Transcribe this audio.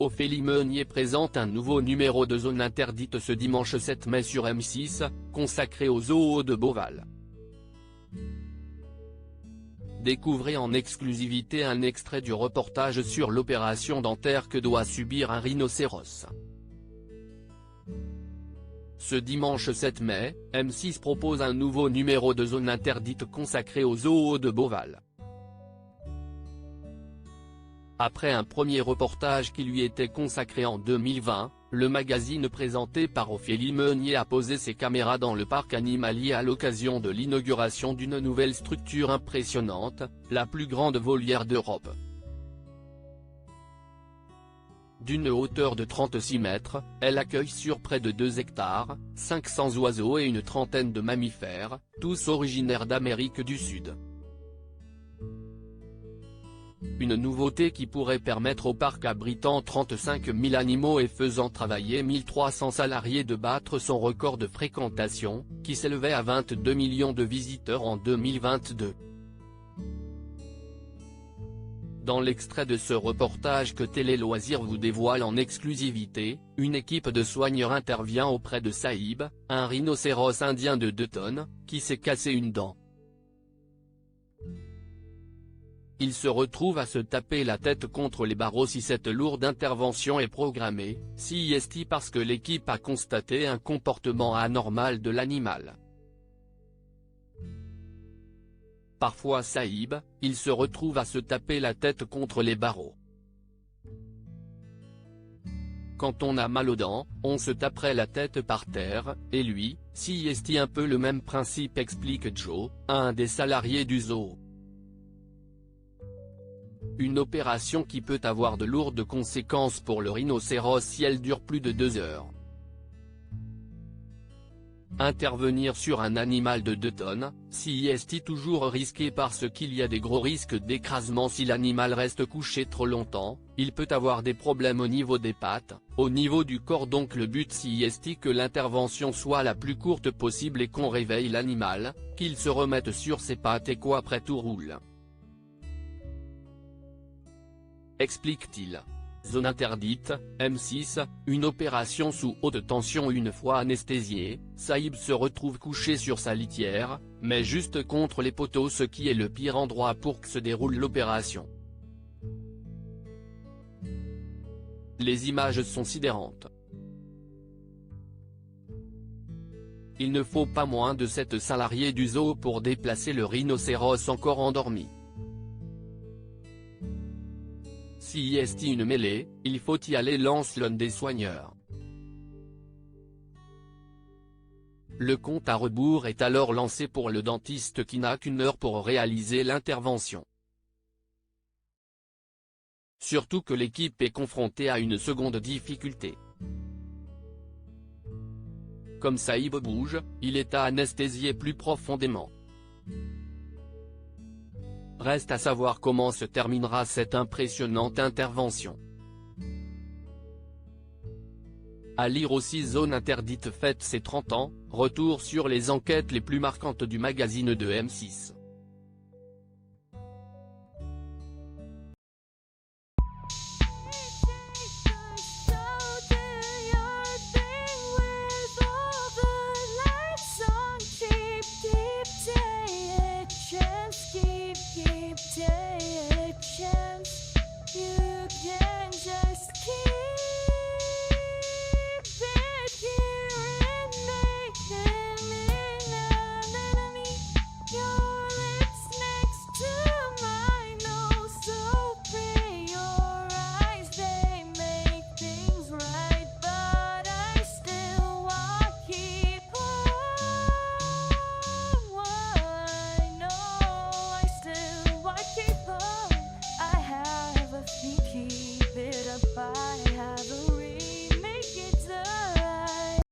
Ophélie Meunier présente un nouveau numéro de Zone Interdite ce dimanche 7 mai sur M6, consacré au zoo de Beauval. Découvrez en exclusivité un extrait du reportage sur l'opération dentaire que doit subir un rhinocéros. Ce dimanche 7 mai, M6 propose un nouveau numéro de Zone Interdite consacré au zoo de Beauval. Après un premier reportage qui lui était consacré en 2020, le magazine présenté par Ophélie Meunier a posé ses caméras dans le parc animalier à l'occasion de l'inauguration d'une nouvelle structure impressionnante, la plus grande volière d'Europe. D'une hauteur de 36 mètres, elle accueille sur près de 2 hectares, 500 oiseaux et une trentaine de mammifères, tous originaires d'Amérique du Sud. Une nouveauté qui pourrait permettre au parc abritant 35 000 animaux et faisant travailler 1300 salariés de battre son record de fréquentation, qui s'élevait à 22 millions de visiteurs en 2022. Dans l'extrait de ce reportage que Télé Loisirs vous dévoile en exclusivité, une équipe de soigneurs intervient auprès de Saïb, un rhinocéros indien de 2 tonnes, qui s'est cassé une dent. Il se retrouve à se taper la tête contre les barreaux si cette lourde intervention est programmée, CIST parce que l'équipe a constaté un comportement anormal de l'animal. Parfois Saïb, il se retrouve à se taper la tête contre les barreaux. Quand on a mal aux dents, on se taperait la tête par terre, et lui, CIST un peu le même principe explique Joe, un des salariés du zoo. Une opération qui peut avoir de lourdes conséquences pour le rhinocéros si elle dure plus de 2 heures. Intervenir sur un animal de 2 tonnes, CIST toujours risqué parce qu'il y a des gros risques d'écrasement si l'animal reste couché trop longtemps, il peut avoir des problèmes au niveau des pattes, au niveau du corps donc le but CIST que l'intervention soit la plus courte possible et qu'on réveille l'animal, qu'il se remette sur ses pattes et qu'après tout roule. Explique-t-il. Zone interdite, M6, une opération sous haute tension. Une fois anesthésié, Saïb se retrouve couché sur sa litière, mais juste contre les poteaux, ce qui est le pire endroit pour que se déroule l'opération. Les images sont sidérantes. Il ne faut pas moins de 7 salariés du zoo pour déplacer le rhinocéros encore endormi. CIST une mêlée, il faut y aller, lance l'un des soigneurs. Le compte à rebours est alors lancé pour le dentiste qui n'a qu'1 heure pour réaliser l'intervention. Surtout que l'équipe est confrontée à une seconde difficulté. Comme Saïb bouge, il est à anesthésier plus profondément. Reste à savoir comment se terminera cette impressionnante intervention. À lire aussi. Zone Interdite fête ses 30 ans, retour sur les enquêtes les plus marquantes du magazine de M6.